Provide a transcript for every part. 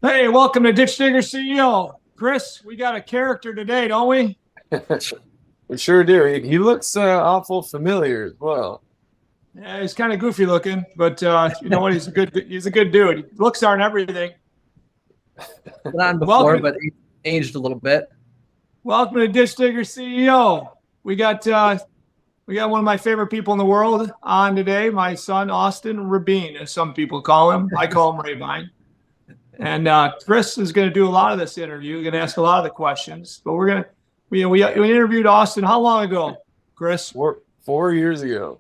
Hey, welcome to Ditch Digger CEO. Chris, we got a character today, don't we? We sure do. He looks awful familiar as well. Yeah, he's kind of goofy looking, but you know what? He's a good dude. Looks aren't everything. Been on before, Welcome, but aged a little bit. welcome to Ditch Digger CEO. We got one of my favorite people in the world on today. My son Austin Rabine, as some people call him. I call him Rabine. And Chris is going to do a lot of this interview. We're going to ask a lot of the questions, but we interviewed Austin how long ago, Chris? 4 years ago.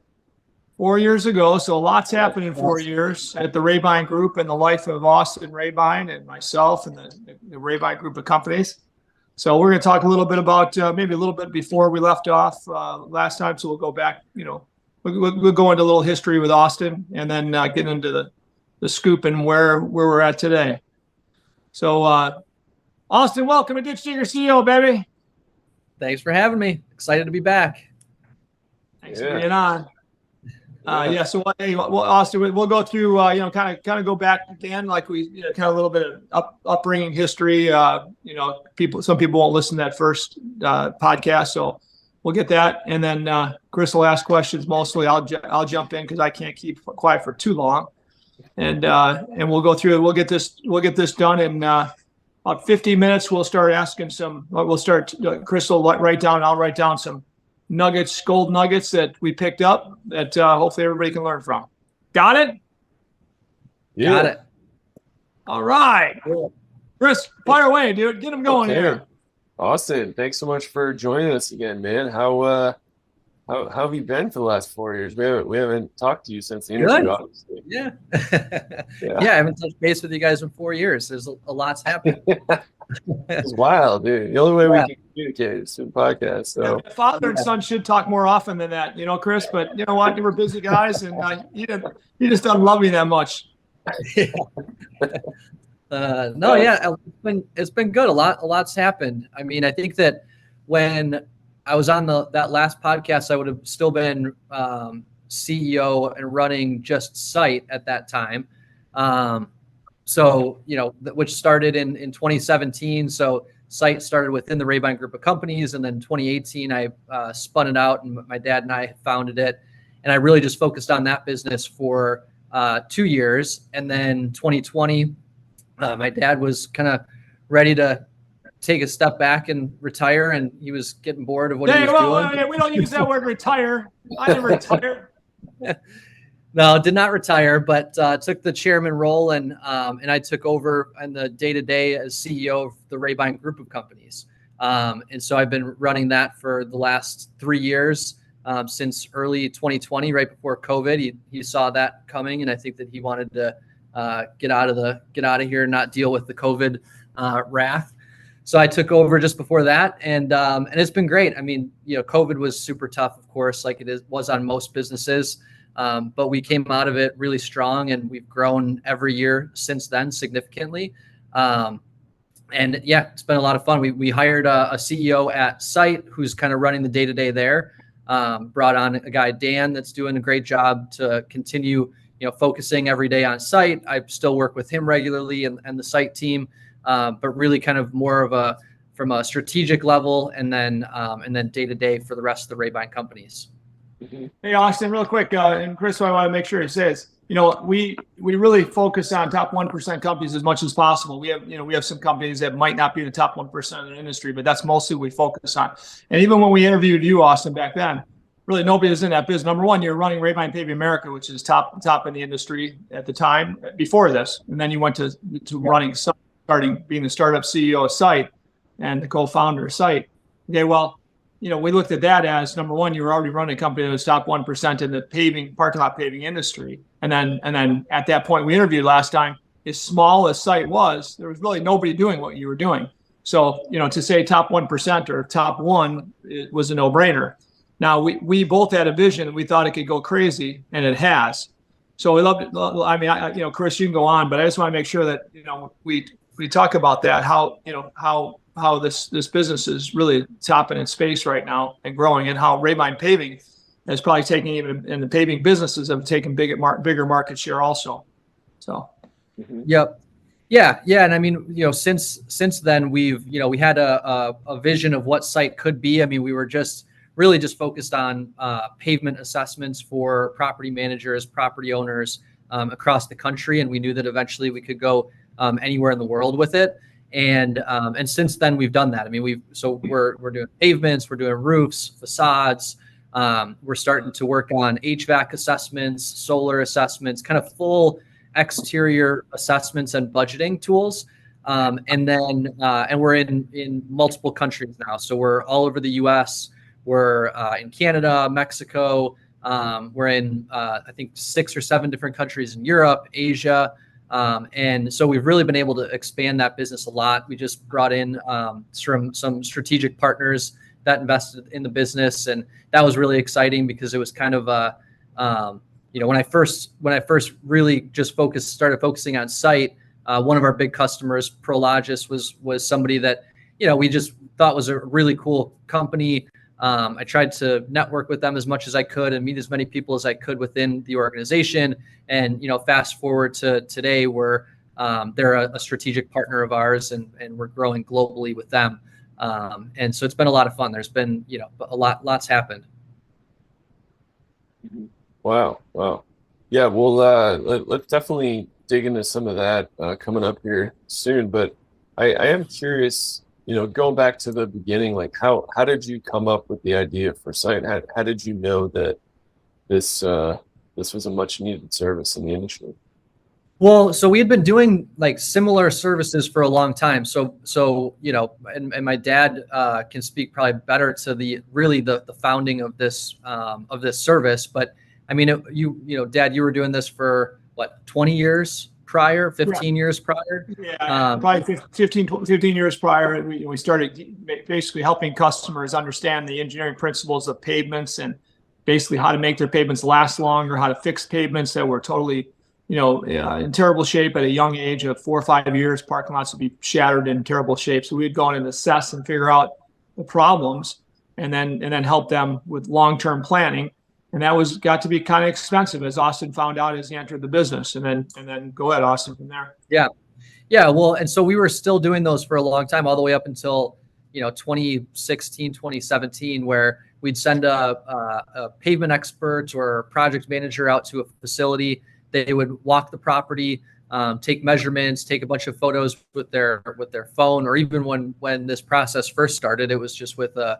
4 years ago. So lots happened in 4 years at the Rabine Group and the life of Austin Rabine and myself and the Rabine Group of companies. So we're going to talk a little bit about maybe a little bit before we left off last time. So we'll go back, we'll go into a little history with Austin and then get into the scoop and where we're at today. So, Austin, welcome to Ditch Digger CEO, baby. Thanks for having me. Excited to be back. Thanks for being on. So Austin, we'll go through, kind of go back again, like we, kind of a little bit of upbringing history. Some people won't listen to that first podcast, so we'll get that, and then Chris will ask questions. Mostly, I'll jump in because I can't keep quiet for too long. And we'll go through it. We'll get this done in about 50 minutes. We'll start asking Chris will write down. I'll write down some nuggets, gold nuggets that we picked up that hopefully everybody can learn from. Got it? Yeah. Got it. All right. Cool. Chris, fire away, dude. Get them going here. Austin, thanks so much for joining us again, man. How have you been for the last 4 years? We haven't talked to you since the interview, obviously. Yeah. Yeah, I haven't touched base with you guys in 4 years. There's a lot's happened. It's wild, dude. The only way we can communicate is through podcasts. So Father and son should talk more often than that, Chris. But you know what? We're busy guys, and he just doesn't love me that much. It's been good. A lot's happened. I mean, I think that when I was on that last podcast, I would have still been CEO and running just Site at that time. Which started in 2017. So Site started within the Rabine Group of companies, and then 2018 I spun it out, and my dad and I founded it, and I really just focused on that business for 2 years. And then 2020, my dad was kind of ready to take a step back and retire, and he was getting bored of what he was doing. We don't use that word retire. I never retired. No, did not retire, but took the chairman role, and I took over on the day-to-day as CEO of the Rabine Group of companies. And so I've been running that for the last 3 years, since early 2020, right before COVID. He saw that coming, and I think that he wanted to get out of here and not deal with the COVID wrath. So I took over just before that, and it's been great. I mean, COVID was super tough, of course, like was on most businesses. But we came out of it really strong, and we've grown every year since then significantly. It's been a lot of fun. We hired a CEO at Site who's kind of running the day-to-day there. Brought on a guy, Dan, that's doing a great job to continue, focusing every day on Site. I still work with him regularly and the Site team, but really kind of more from a strategic level, and then day-to-day for the rest of the Rabine companies. Mm-hmm. Hey, Austin, real quick, and Chris, I want to make sure he says, we really focus on top 1% companies as much as possible. We have some companies that might not be the top 1% of the industry, but that's mostly what we focus on. And even when we interviewed you, Austin, back then, really nobody was in that business. Number one, you're running Rabine Paving America, which is top in the industry at the time before this, and then you went to running, starting being the startup CEO of Site and the co-founder of Site. Okay, well, we looked at that as number one, you were already running a company that was top 1% in the parking lot paving industry. And then at that point we interviewed last time, as small as Site was, there was really nobody doing what you were doing. So, to say top 1% or top one, it was a no-brainer. Now we both had a vision, and we thought it could go crazy, and it has. So we loved it. I mean, Chris, you can go on, but I just want to make sure that, we talk about that, how this business is really topping its space right now and growing, and how Rabine Paving is probably taking, even in the paving businesses, have taken bigger market share also. So. Yep. Yeah, yeah, and I mean, since then we had a vision of what site could be. I mean, we were just focused on pavement assessments for property managers, property owners across the country, and we knew that eventually we could go anywhere in the world with it. And since then we've done that. I mean, we're doing pavements, we're doing roofs, facades. We're starting to work on HVAC assessments, solar assessments, kind of full exterior assessments and budgeting tools. And we're in multiple countries now. So we're all over the US, we're in Canada, Mexico, we're in I think 6 or 7 different countries in Europe, Asia. And so we've really been able to expand that business a lot. We just brought in some strategic partners that invested in the business, and that was really exciting because it was kind of when I first really just started focusing on site, one of our big customers, Prologis, was somebody that we just thought was a really cool company. I tried to network with them as much as I could and meet as many people as I could within the organization. And fast forward to today, where they're a strategic partner of ours, and we're growing globally with them. And so it's been a lot of fun. There's been lots happened. Wow. Yeah, well, let's definitely dig into some of that coming up here soon. But I am curious, going back to the beginning, like how did you come up with the idea for Site? How did you know that this was a much needed service in the industry? Well, so we had been doing like similar services for a long time. So and my dad can speak probably better to the founding of this service. But I mean, Dad, you were doing this for what, 20 years prior, 15 years prior? Yeah, probably 15 years prior. We started basically helping customers understand the engineering principles of pavements and basically how to make their pavements last longer, how to fix pavements that were totally in terrible shape at a young age of 4 or 5 years. Parking lots would be shattered in terrible shape. So we'd go in and assess and figure out the problems, and then help them with long-term planning. And that got to be kind of expensive, as Austin found out as he entered the business. And then go ahead, Austin, from there. Yeah. Well, and so we were still doing those for a long time, all the way up until 2016, 2017, where we'd send a pavement expert or a project manager out to a facility. They would walk the property, take measurements, take a bunch of photos with their phone, or even when this process first started, it was just with a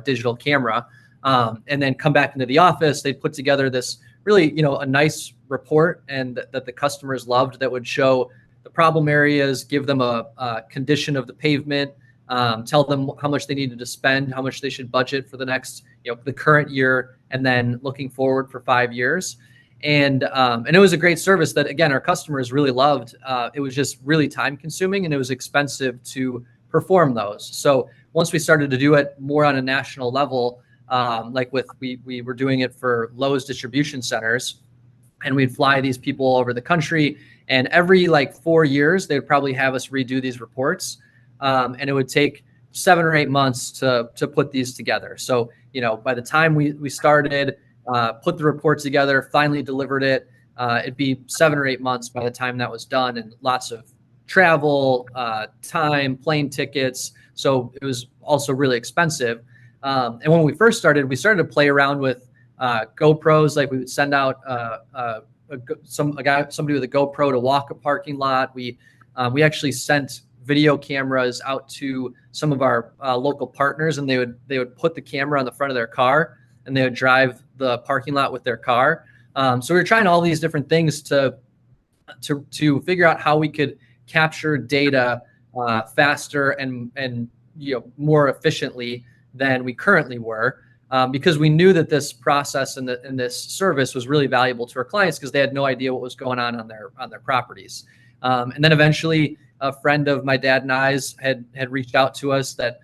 digital camera, and then come back into the office. They'd put together this really a nice report, and that the customers loved, that would show the problem areas, give them a condition of the pavement, tell them how much they needed to spend, how much they should budget for the next the current year, and then looking forward for 5 years. And it was a great service that, again, our customers really loved. It was just really time consuming, and it was expensive to perform those. So once we started to do it more on a national level, we were doing it for Lowe's distribution centers, and we'd fly these people all over the country. And every 4 years, they'd probably have us redo these reports. And it would take 7 or 8 months to put these together. So, by the time we started, put the reports together, finally delivered it, it'd be 7 or 8 months by the time that was done, and lots of travel, time, plane tickets. So it was also really expensive. And when we first started, we started to play around with GoPros. Like, we would send out somebody with a GoPro to walk a parking lot. We actually sent video cameras out to some of our local partners, and they would put the camera on the front of their car, and they would drive the parking lot with their car. So we were trying all these different things to figure out how we could capture data faster and more efficiently than we currently were, because we knew that this process and this service was really valuable to our clients, because they had no idea what was going on their properties. And then eventually, a friend of my dad and I's had reached out to us that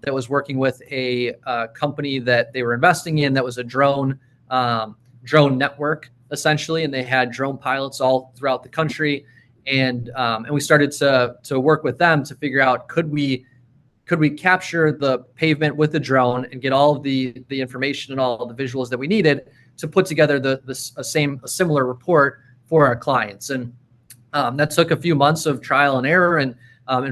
was working with a company that they were investing in, that was a drone network, essentially, and they had drone pilots all throughout the country. And we started to work with them to figure out, could we capture the pavement with the drone and get all of the information and all the visuals that we needed to put together a similar report for our clients. And That took a few months of trial and error, and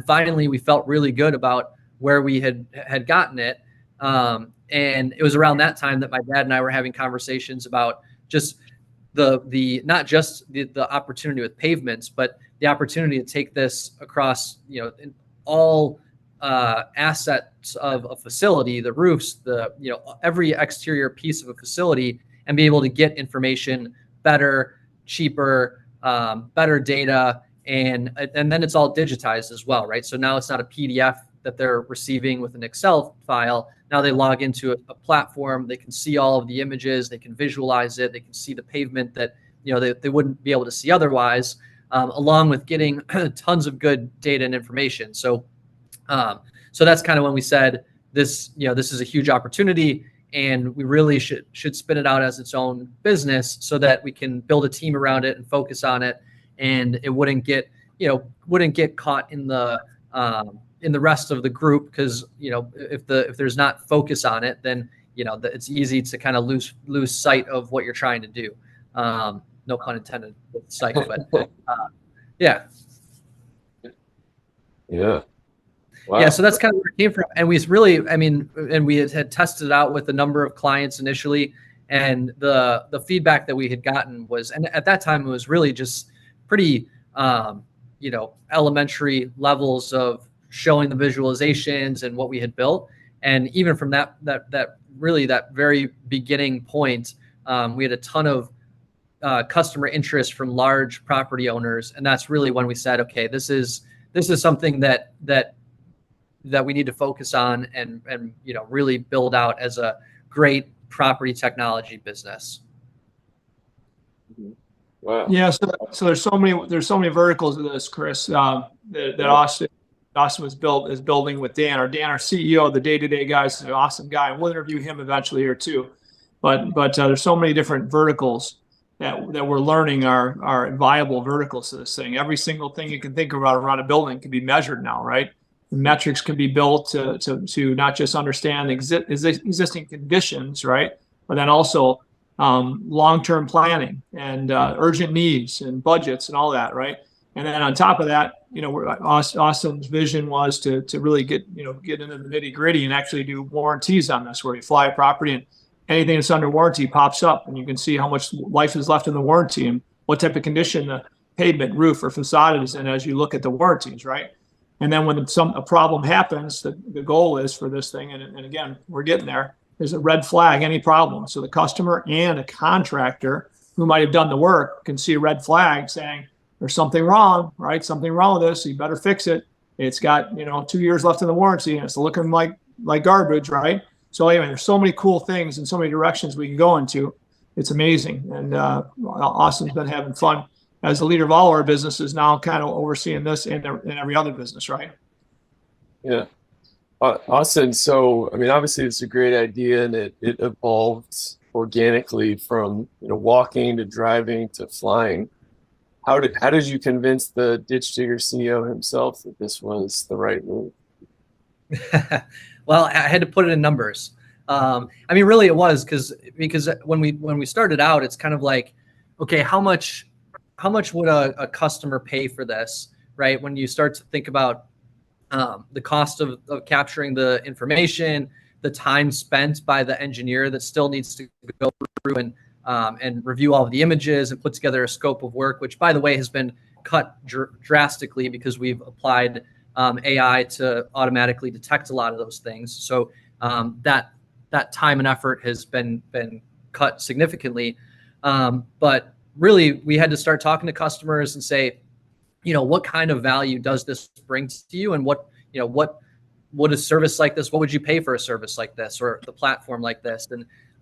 finally we felt really good about where we had gotten it. And it was around that time that my dad and I were having conversations about just the not just the opportunity with pavements, but the opportunity to take this across, in all assets of a facility, the roofs, every exterior piece of a facility, and be able to get information better, cheaper, better data, and then it's all digitized as well, right? So now it's not a PDF that they're receiving with an Excel file. Now they log into a platform, they can see all of the images, they can visualize it, they can see the pavement that they wouldn't be able to see otherwise, along with getting tons of good data and information. So that's kind of when we said this is a huge opportunity, and we really should spin it out as its own business so that we can build a team around it and focus on it, and it wouldn't get caught in the rest of the group, because if there's not focus on it, then it's easy to kind of lose sight of what you're trying to do. No pun intended with sight, but yeah. Yeah. Wow. Yeah, so that's kind of where it came from. And we really, and we had tested it out with a number of clients initially, and the feedback that we had gotten was, and at that time it was really just pretty, elementary levels of showing the visualizations and what we had built. And even from that very beginning point, we had a ton of customer interest from large property owners, and that's really when we said, okay, this is something that we need to focus on and really build out as a great property technology business. Wow. Yeah. So there's so many verticals of this, Chris, that Austin is building with Dan. Dan, our CEO, the day-to-day guy, is an awesome guy. We'll interview him eventually here too. But there's so many different verticals that we're learning are viable verticals to this thing. Every single thing you can think about around a building can be measured now, right? The metrics can be built to not just understand existing conditions, right? But then also long-term planning and urgent needs and budgets and all that, right? And then on top of that, Austin's vision was to really get into the nitty-gritty and actually do warranties on this, where you fly a property and anything that's under warranty pops up, and you can see how much life is left in the warranty and what type of condition the pavement, roof, or facade is in as you look at the warranties, right? And then when a problem happens, the goal is for this thing, and again, we're getting there, there's a red flag, any problem. So the customer and a contractor who might have done the work can see a red flag saying, there's something wrong, right? Something wrong with this, so you better fix it. It's got 2 years left in the warranty, and it's looking like garbage, right? So anyway, there's so many cool things and so many directions we can go into. It's amazing. And Austin's been having fun as the leader of all our businesses now, kind of overseeing this and every other business, right? Yeah. Austin, so, obviously it's a great idea, and it evolved organically from, walking to driving to flying. How did you convince the ditch digger CEO himself that this was the right move? Well, I had to put it in numbers. Really it was because when we started out, it's kind of like, okay, how much would a customer pay for this, right? When you start to think about the cost of capturing the information, the time spent by the engineer that still needs to go through and review all of the images and put together a scope of work, which, by the way, has been cut drastically because we've applied AI to automatically detect a lot of those things. So that time and effort has been cut significantly. But really, we had to start talking to customers and say, what kind of value does this bring to you, and what a service like this, what would you pay for a service like this or the platform like this?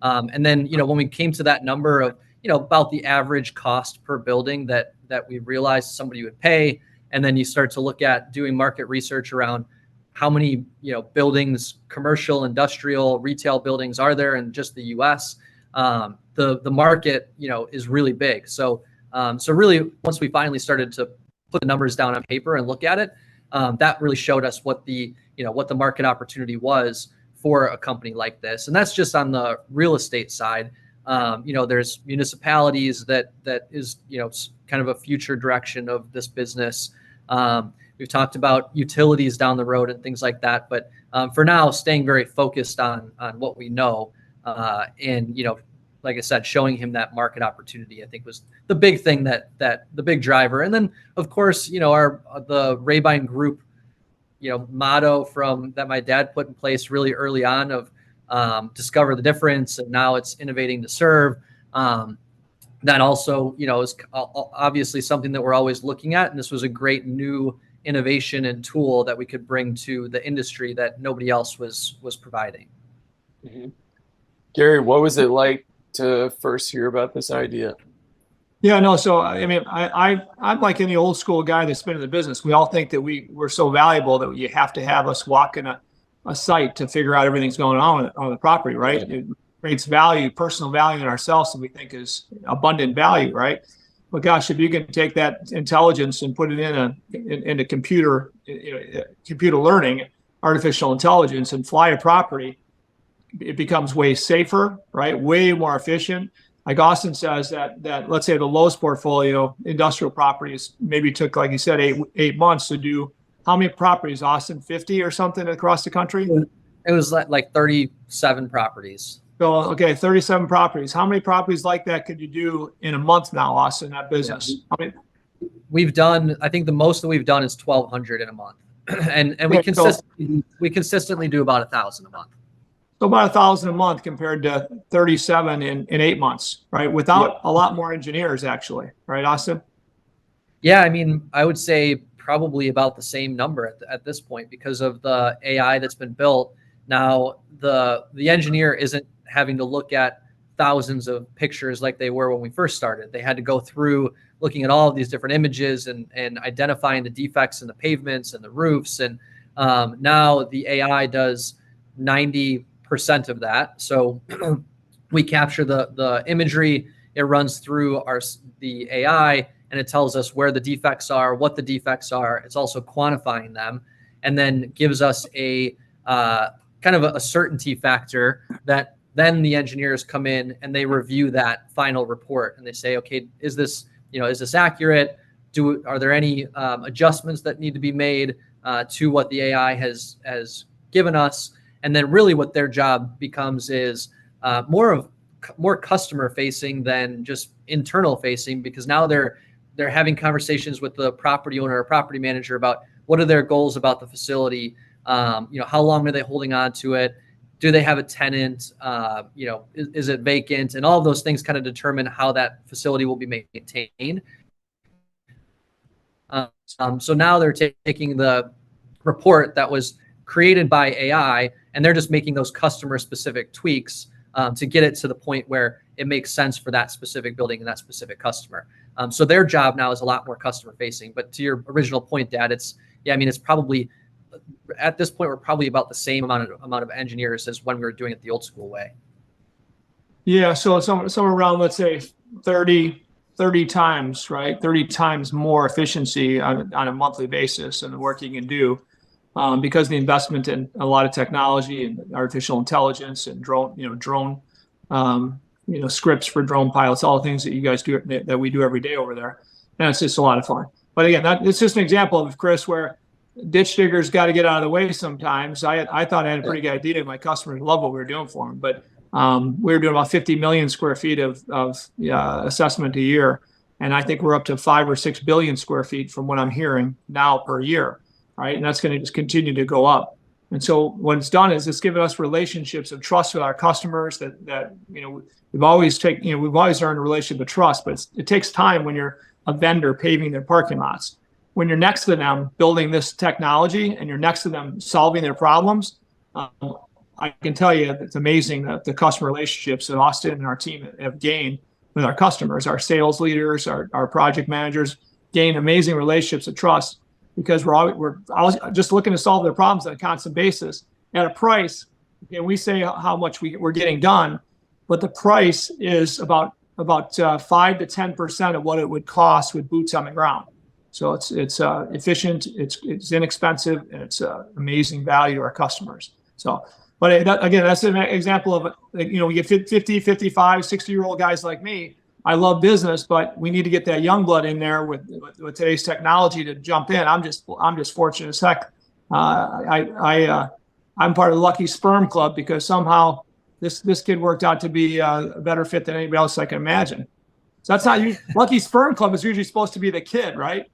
And then when we came to that number of about the average cost per building that we realized somebody would pay, and then you start to look at doing market research around how many buildings, commercial, industrial, retail buildings are there in just the U.S. The market is really big. So really, once we finally started to put the numbers down on paper and look at it, that really showed us what the market opportunity was for a company like this. And that's just on the real estate side. There's municipalities that is, kind of a future direction of this business. We've talked about utilities down the road and things like that, but for now, staying very focused on what we know, and like I said, showing him that market opportunity, I think was the big thing that the big driver. And then of course, the Rabine Group, motto from that my dad put in place really early on of discover the difference, and now it's innovating to serve. That also, is obviously something that we're always looking at, and this was a great new innovation and tool that we could bring to the industry that nobody else was providing. Mm-hmm. Gary, what was it like to first hear about this idea? Yeah, no. So I'm like any old school guy that's been in the business. We all think that we're so valuable that you have to have us walk in a site to figure out everything's going on the property, right? It creates value, personal value in ourselves that we think is abundant value, right? But gosh, if you can take that intelligence and put it into computer learning, artificial intelligence, and fly a property, it becomes way safer, right? Way more efficient. Like Austin says that let's say the Lowe's portfolio, industrial properties, maybe took, like you said, eight months to do. How many properties, Austin? 50 or something across the country? It was like 37 properties. So, okay, 37 properties. How many properties like that could you do in a month now, Austin, that business? Yeah. We've done, I think the most that we've done is 1,200 in a month. and we consistently do about 1,000 a month. So about 1,000 a month compared to 37 in 8 months, right? Without a lot more engineers, actually, right, Austin? Yeah, I would say probably about the same number at this point because of the AI that's been built. Now, the engineer isn't having to look at thousands of pictures like they were when we first started. They had to go through looking at all of these different images and identifying the defects in the pavements and the roofs. And now the AI does 90% of that. So we capture the imagery, it runs through the AI, and it tells us where the defects are, what the defects are. It's also quantifying them, and then gives us a kind of a certainty factor that then the engineers come in and they review that final report and they say, okay, is this accurate? Are there any adjustments that need to be made to what the AI has given us? And then really what their job becomes is more customer facing than just internal facing, because now they're having conversations with the property owner or property manager about what are their goals about the facility. How long are they holding on to it? Do they have a tenant? Is it vacant? And all of those things kind of determine how that facility will be maintained. So now they're taking the report that was created by AI, and they're just making those customer specific tweaks to get it to the point where it makes sense for that specific building and that specific customer. So their job now is a lot more customer facing. But to your original point, Dad, it's probably at this point we're probably about the same amount of engineers as when we were doing it the old school way. Yeah, so somewhere around, let's say 30 times, right? 30 times more efficiency on a monthly basis and the work you can do. Because of the investment in a lot of technology and artificial intelligence and drone scripts for drone pilots, all the things that you guys do that we do every day over there. And it's just a lot of fun. But again, it's just an example of, Chris, where ditch diggers got to get out of the way sometimes. I thought I had a pretty good idea. My customers love what we were doing for them, but we were doing about 50 million square feet of assessment a year. And I think we're up to 5 or 6 billion square feet from what I'm hearing now per year. Right. And that's going to just continue to go up. And so what it's done is it's given us relationships of trust with our customers that we've always earned a relationship of trust, but it takes time when you're a vendor paving their parking lots. When you're next to them building this technology and you're next to them solving their problems, I can tell you it's amazing that the customer relationships that Austin and our team have gained with our customers, our sales leaders, our project managers gain amazing relationships of trust. Because we're always just looking to solve their problems on a constant basis at a price. Okay, we say how much we're getting done, but the price is about 5 to 10% of what it would cost with boots on the ground. So it's efficient, it's inexpensive, and it's amazing value to our customers. So But again, that's an example of, we get 50, 55, 60-year-old guys like me. I love business, but we need to get that young blood in there with today's technology to jump in. I'm just fortunate as heck. I'm part of the lucky sperm club because somehow this kid worked out to be a better fit than anybody else I can imagine. So that's not lucky sperm club is usually supposed to be the kid, right?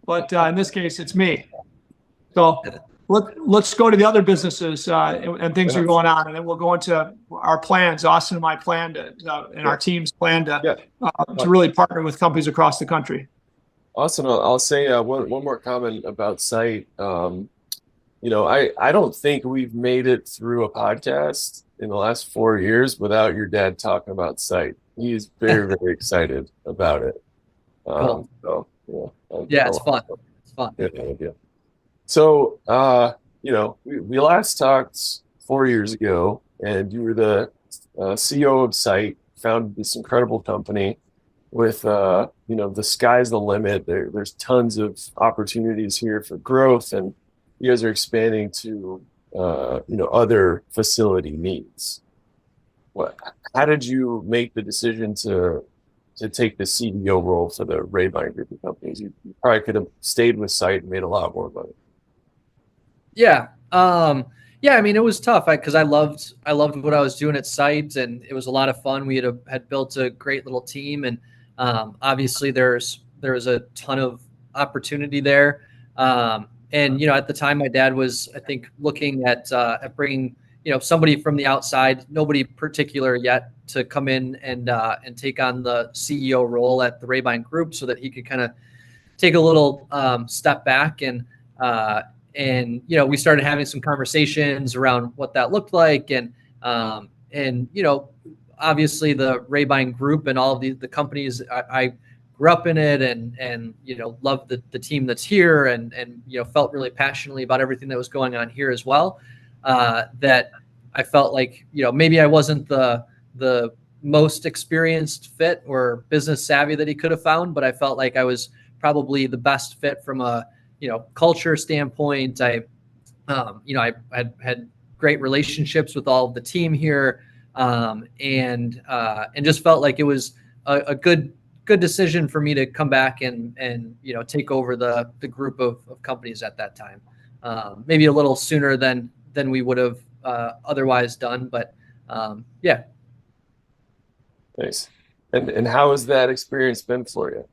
But in this case, it's me. So let's go to the other businesses and things are going on, and then we'll go into our plans. Austin and my plan and our team's plan to really partner with companies across the country. Austin, I'll say one more comment about Site. I don't think we've made it through a podcast in the last 4 years without your dad talking about Site. He's very, very excited about it. Cool. So, it's fun. It's fun. Yeah. So, we last talked 4 years ago, and you were the CEO of Site, founded this incredible company with, the sky's the limit. There's tons of opportunities here for growth, and you guys are expanding to, other facility needs. How did you make the decision to take the CEO role for the Rabine Group of companies? You probably could have stayed with Site and made a lot more money. Yeah. I mean, it was tough because I loved what I was doing at Site, and it was a lot of fun. We had built a great little team, and obviously there was a ton of opportunity there. And at the time, my dad was, I think, looking at bringing somebody from the outside, nobody particular yet, to come in and take on the CEO role at the Rabine Group, so that he could kind of take a little step back and we started having some conversations around what that looked like, and obviously the Rabine Group and all of the companies, I grew up in it, and loved the team that's here, and felt really passionately about everything that was going on here as well. That I felt like maybe I wasn't the most experienced fit or business savvy that he could have found, but I felt like I was probably the best fit from a culture standpoint. I had great relationships with all of the team here, and just felt like it was a good decision for me to come back and take over the group of companies at that time. Maybe a little sooner than we would have otherwise done, but yeah. Nice. And how has that experience been for you?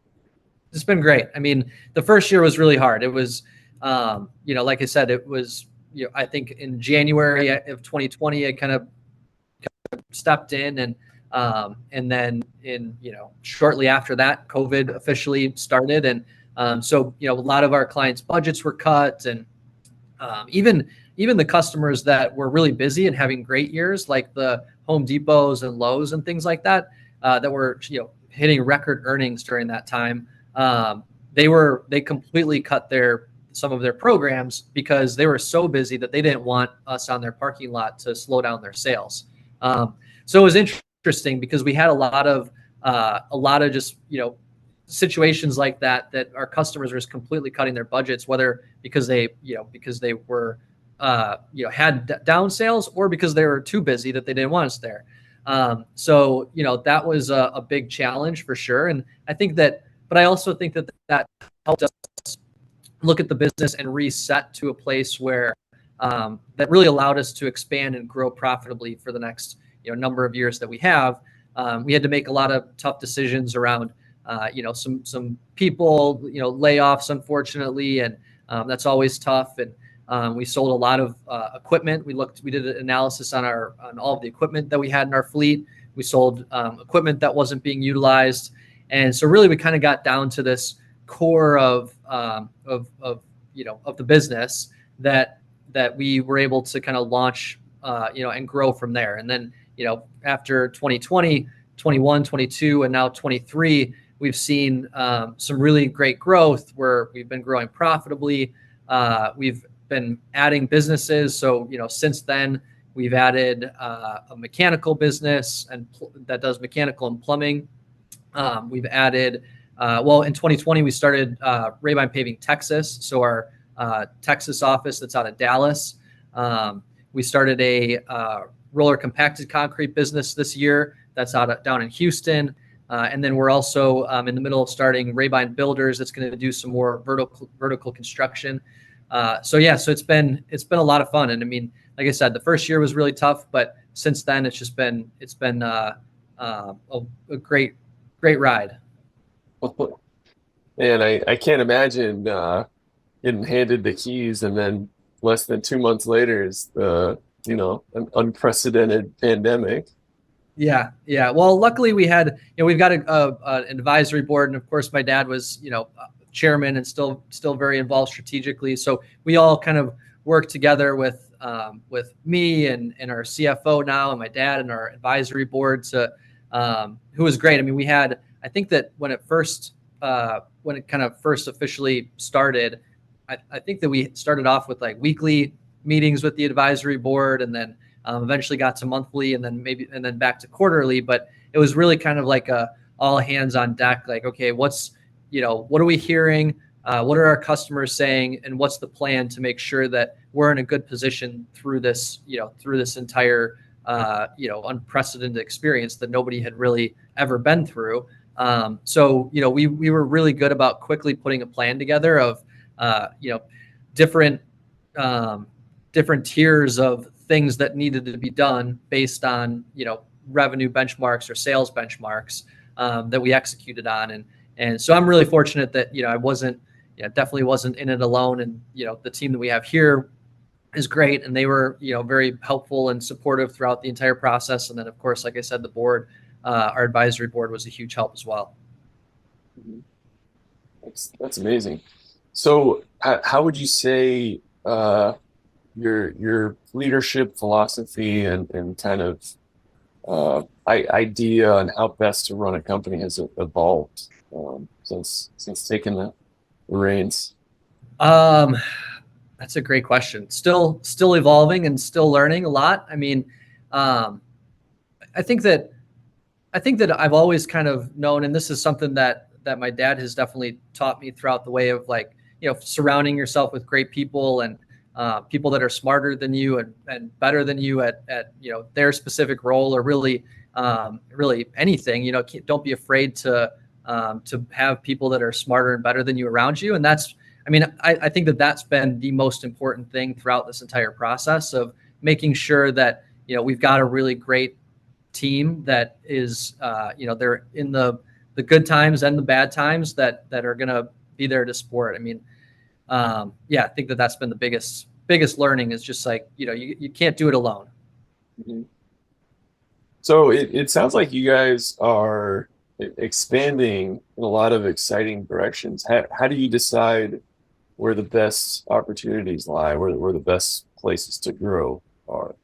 It's been great. I mean, the first year was really hard. It was, like I said, it was, I think in January of 2020, I kind of stepped in, and then shortly after that, COVID officially started. And so, a lot of our clients' budgets were cut, and even the customers that were really busy and having great years, like the Home Depots and Lowe's and things like that, that were, hitting record earnings during that time. They completely cut some of their programs because they were so busy that they didn't want us on their parking lot to slow down their sales. So it was interesting because we had a lot of just, situations like that our customers were just completely cutting their budgets, whether because they were, had down sales, or because they were too busy that they didn't want us there. So, that was a big challenge for sure. And I think but I also think that helped us look at the business and reset to a place where that really allowed us to expand and grow profitably for the next number of years that we have. We had to make a lot of tough decisions around some people, layoffs, unfortunately, and that's always tough. And we sold a lot of equipment. We did an analysis on all of the equipment that we had in our fleet. We sold equipment that wasn't being utilized. And so really we kind of got down to this core of the business that we were able to kind of launch, and grow from there. And then, after 2020, 21, 22, and now 23, we've seen some really great growth where we've been growing profitably. We've been adding businesses. So, since then we've added a mechanical business that does mechanical and plumbing. We've added, in 2020, we started Rabine Paving Texas. So our Texas office that's out of Dallas. We started a roller compacted concrete business this year that's down in Houston. And then we're also in the middle of starting Rabine Builders. That's going to do some more vertical construction. So it's been a lot of fun. And I mean, like I said, the first year was really tough, but since then it's been a great ride. And I can't imagine getting handed the keys and then less than 2 months later is an unprecedented pandemic. Yeah. Well, luckily we've got an advisory board, and of course my dad was, chairman and still very involved strategically. So we all kind of work together with me and our CFO now, and my dad and our advisory board who was great. I mean, I think that when it kind of first officially started, I think that we started off with like weekly meetings with the advisory board, and then eventually got to monthly, and then back to quarterly. But it was really kind of like a all hands on deck. Like, okay, what are we hearing? What are our customers saying? And what's the plan to make sure that we're in a good position through this entire, unprecedented experience that nobody had really ever been through. So we were really good about quickly putting a plan together of, different tiers of things that needed to be done based on, revenue benchmarks or sales benchmarks that we executed on. And so I'm really fortunate that, I definitely wasn't in it alone. And, the team that we have here is great. And they were, very helpful and supportive throughout the entire process. And then, of course, like I said, the board, our advisory board was a huge help as well. That's amazing. So how would you say your leadership philosophy and kind of idea on how best to run a company has evolved since taking the reins? That's a great question. Still evolving and still learning a lot. I mean, I think that I've always kind of known, and this is something that my dad has definitely taught me throughout the way of, like, surrounding yourself with great people and people that are smarter than you and better than you at their specific role, or really anything. Don't be afraid to have people that are smarter and better than you around you. And I think that's been the most important thing throughout this entire process of making sure that, we've got a really great team that is, they're in the good times and the bad times that are going to be there to support. I mean, I think that's been the biggest learning is just like, you can't do it alone. Mm-hmm. So it sounds like you guys are expanding in a lot of exciting directions. How do you decide where the best opportunities lie, where the best places to grow are?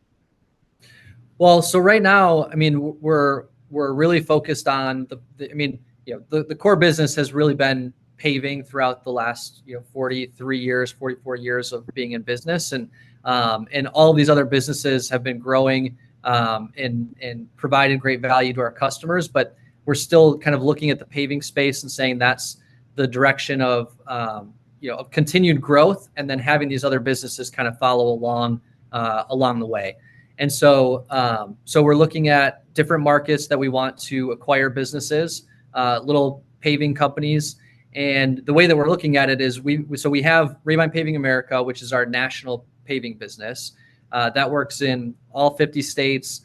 Well, so right now, I mean, we're really focused on the core business has really been paving throughout the last 44 years of being in business, and all of these other businesses have been growing and providing great value to our customers. But we're still kind of looking at the paving space and saying that's the direction of of continued growth, and then having these other businesses kind of follow along the way. And so we're looking at different markets that we want to acquire businesses, little paving companies. And the way that we're looking at it is we have Rabine Paving America, which is our national paving business that works in all 50 states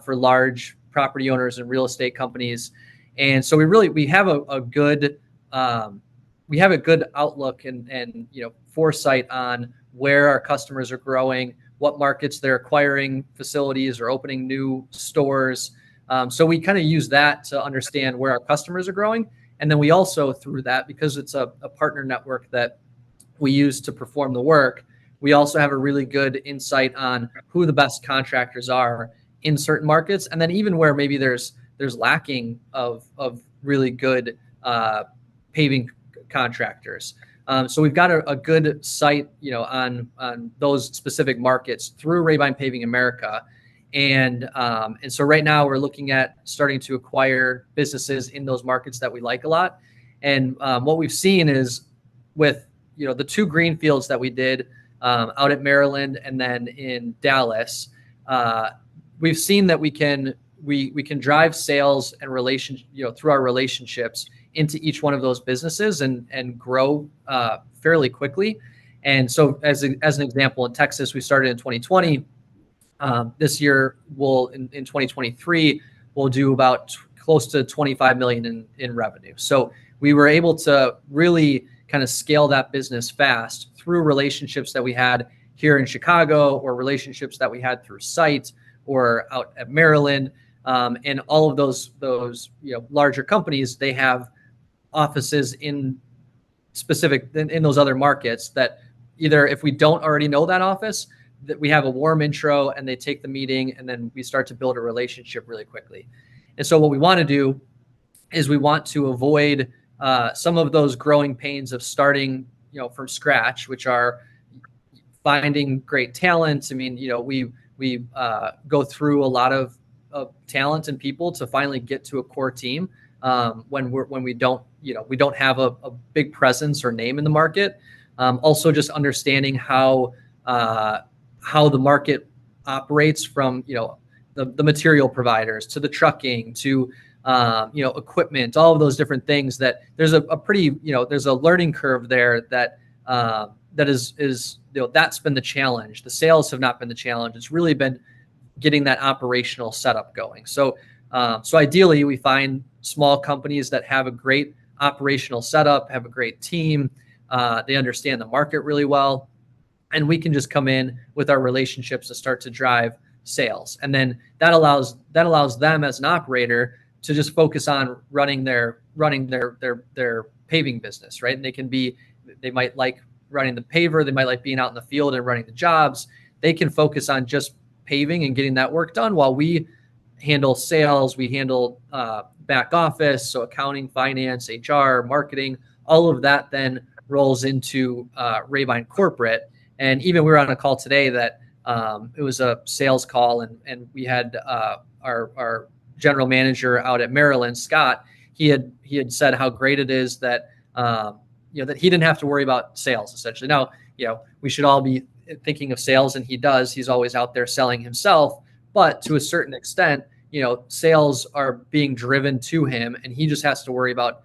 for large property owners and real estate companies. And so we have a good outlook and foresight on where our customers are growing, what markets they're acquiring facilities or opening new stores. So we kind of use that to understand where our customers are growing. And then we also, through that, because it's a partner network that we use to perform the work, we also have a really good insight on who the best contractors are in certain markets. And then even where maybe there's lacking of really good paving contractors. So we've got a good sight, on those specific markets through Rabine Paving America. And so right now we're looking at starting to acquire businesses in those markets that we like a lot. And what we've seen is with, the 2 greenfields that we did out at Maryland and then in Dallas. We've seen that we can drive sales and through our relationships into each one of those businesses and grow fairly quickly. And so as an example, in Texas, we started in 2020. This year, in 2023, we'll do about close to 25 million in revenue. So we were able to really kind of scale that business fast through relationships that we had here in Chicago, or relationships that we had through Site or out at Maryland. And all of those larger companies, they have offices in those other markets that either, if we don't already know that office, that we have a warm intro and they take the meeting, and then we start to build a relationship really quickly. And so what we want to do is we want to avoid some of those growing pains of starting, from scratch, which are finding great talent. I mean, we go through a lot of talent and people to finally get to a core team when we don't have a big presence or name in the market. Also, just understanding how the market operates, from the material providers to the trucking to equipment, all of those different things. That there's a pretty there's a learning curve there that is that's been the challenge. The sales have not been the challenge. It's really been getting that operational setup going. So ideally, we find small companies that have a great operational setup, have a great team. They understand the market really well, and we can just come in with our relationships to start to drive sales. And then that allows them as an operator to just focus on running their paving business, right? And they might like running the paver, they might like being out in the field and running the jobs. They can focus on just paving and getting that work done, while we handle sales, we handle back office, so accounting, finance, HR, marketing, all of that then rolls into Rabine Corporate. And even we were on a call today that it was a sales call, and we had our general manager out at Maryland, Scott. He had said how great it is that that he didn't have to worry about sales, essentially. Now, we should all be thinking of sales, and he does. He's always out there selling himself, but to a certain extent, sales are being driven to him, and he just has to worry about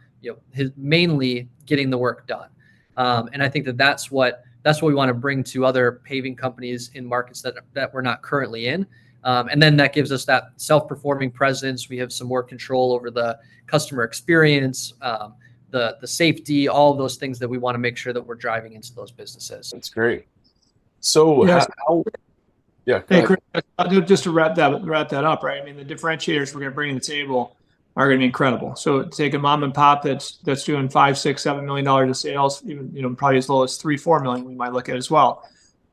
his mainly getting the work done. And I think that's what we want to bring to other paving companies in markets that we're not currently in. And then that gives us that self-performing presence. We have some more control over the customer experience, the safety, all of those things that we want to make sure that we're driving into those businesses. That's great. So Yes. Hey, Chris, just to wrap that up, right? I mean, the differentiators we're going to bring to the table are going to be incredible. So take a mom and pop that's doing $5, $6, $7 million of sales, even probably as low as $3, $4 million, we might look at as well.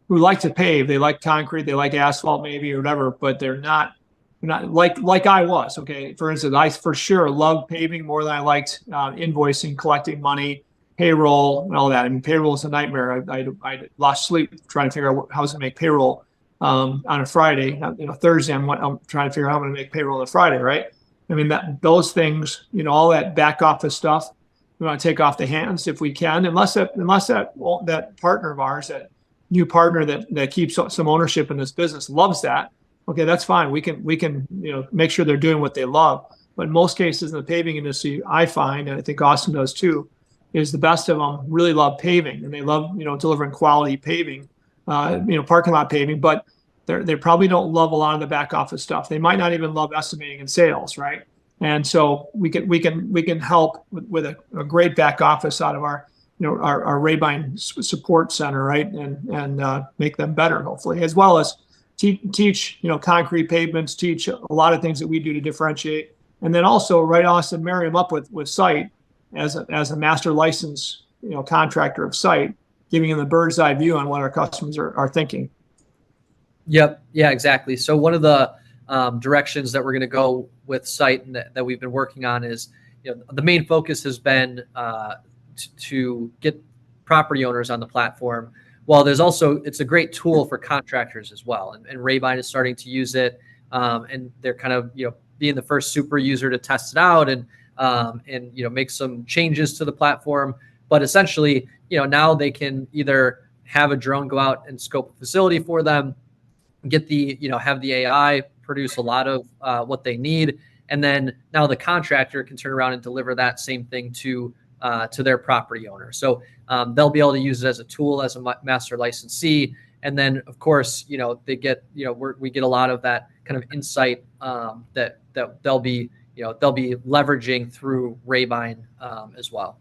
Who like to pave, they like concrete, they like asphalt maybe or whatever, but they're not like I was. Okay, for instance, I for sure loved paving more than I liked invoicing, collecting money, payroll, and all that. I mean, payroll is a nightmare. I lost sleep trying to figure out how to make payroll on a Friday. Thursday, I'm trying to figure out how I'm going to make payroll on a Friday, right? I mean, those things, all that back office stuff, we want to take off the hands if we can, unless that partner of ours, that new partner that keeps some ownership in this business, loves that. Okay, that's fine. We can make sure they're doing what they love. But in most cases in the paving industry, I find, and I think Austin does too, is the best of them really love paving, and they love delivering quality paving, parking lot paving, but they probably don't love a lot of the back office stuff. They might not even love estimating and sales, right? And so we can help with a great back office out of our Rabine support center, right? And make them better, hopefully, as well as teach concrete pavements, teach a lot of things that we do to differentiate, and then also, right, Austin, marry them up with Site as a master license contractor of Site, giving them the bird's eye view on what our customers are thinking. Yep. Yeah, exactly. So one of the directions that we're going to go with Site and that we've been working on is, the main focus has been to get property owners on the platform. Well, it's a great tool for contractors as well. And Rabine is starting to use it. And they're kind of, being the first super user to test it out and make some changes to the platform. But essentially, now they can either have a drone go out and scope a facility for them, get the, have the AI produce a lot of what they need. And then now the contractor can turn around and deliver that same thing to their property owner. So they'll be able to use it as a tool, as a master licensee. And then of course, they get, we get a lot of that kind of insight that they'll be leveraging through Rabine as well.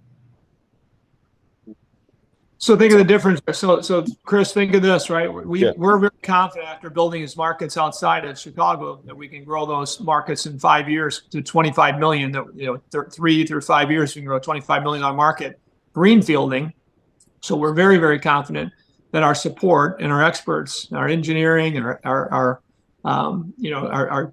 So think of the difference. So Chris, think of this, right? We're very confident after building these markets outside of Chicago that we can grow those markets in 5 years to 25 million. That 3 through 5 years we can grow a $25 million market greenfielding. So we're very, very confident that our support and our experts, our engineering, and our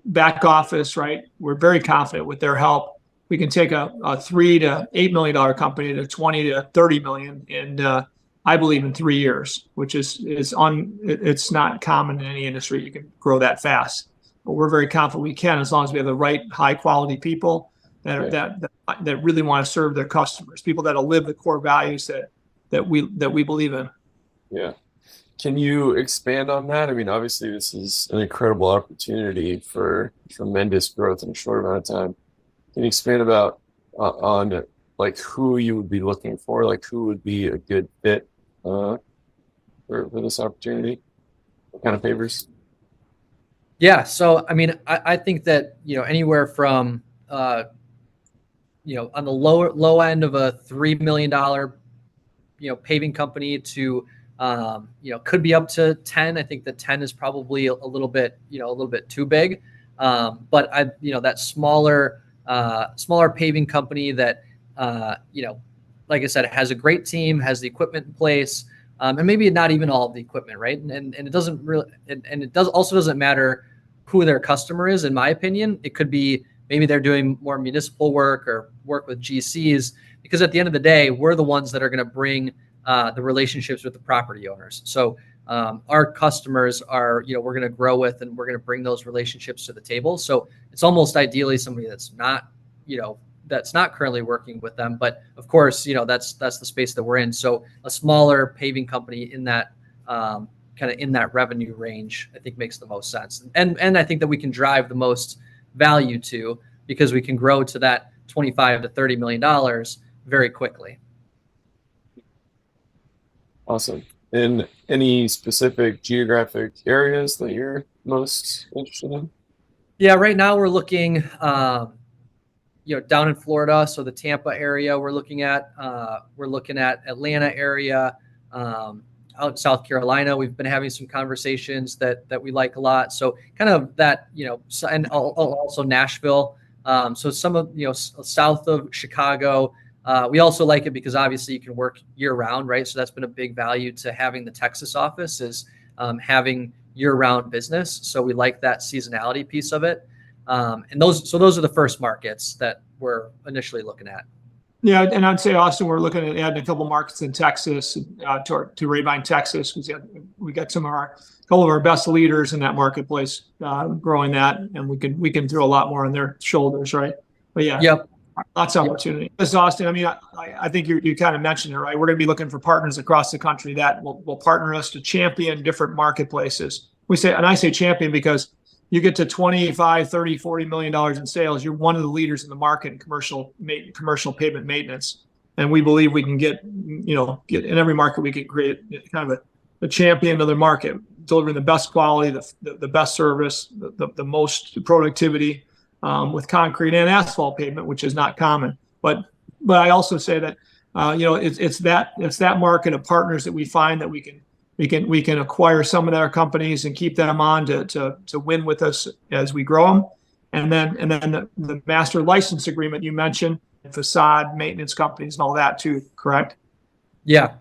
back office, right? We're very confident with their help. We can take a $3 to $8 million company to 20 to 30 million in I believe in 3 years, which it's not common in any industry. You can grow that fast, but we're very confident we can, as long as we have the right high quality people that really want to serve their customers, people that'll live the core values that we believe in. Yeah. Can you expand on that? I mean, obviously this is an incredible opportunity for tremendous growth in a short amount of time. Can you expand about on like who you would be looking for, like who would be a good fit for this opportunity? What kind of favors? Yeah. So, I mean, I think that, anywhere from, on the low end of a $3 million, paving company to, could be up to 10. I think that 10 is probably a little bit too big. But that smaller paving company that, like I said, it has a great team, has the equipment in place, and maybe not even all of the equipment, right? And it doesn't really, and it doesn't matter who their customer is, in my opinion. It could be maybe they're doing more municipal work or work with GCs, because at the end of the day, we're the ones that are going to bring the relationships with the property owners. So our customers are, we're going to grow with, and we're going to bring those relationships to the table. So it's almost ideally somebody that's not currently working with them. But of course, that's the space that we're in. So a smaller paving company in that kind of in that revenue range, I think makes the most sense. And I think that we can drive the most value to, because we can grow to that $25 to $30 million very quickly. Awesome. In any specific geographic areas that you're most interested in? Yeah, right now we're looking, down in Florida, so the Tampa area. We're looking at Atlanta area, out in South Carolina. We've been having some conversations that we like a lot. So kind of that, and also Nashville. So some of south of Chicago. We also like it because obviously you can work year round, right? So that's been a big value to having the Texas office, is having year round business. So we like that seasonality piece of it. And those are the first markets that we're initially looking at. Yeah, and I'd say, Austin, we're looking at adding a couple markets in Texas to Rabine, Texas. We got a couple of our best leaders in that marketplace, growing that, and we can throw a lot more on their shoulders, right? But yeah, Yep. Lots of opportunity. This, Austin, I mean, I think you kind of mentioned it, right? We're going to be looking for partners across the country that will partner us to champion different marketplaces. I say champion because you get to 25, 30, $40 million in sales. You're one of the leaders in the market in commercial pavement maintenance. And we believe we can get in every market, we can create kind of a champion of the market, delivering the best quality, the best service, the most productivity, with concrete and asphalt pavement, which is not common. But I also say that it's that market of partners that we find that we can acquire some of their companies and keep them on to win with us as we grow them. And then the master license agreement you mentioned, facade maintenance companies and all that too, correct? Yeah,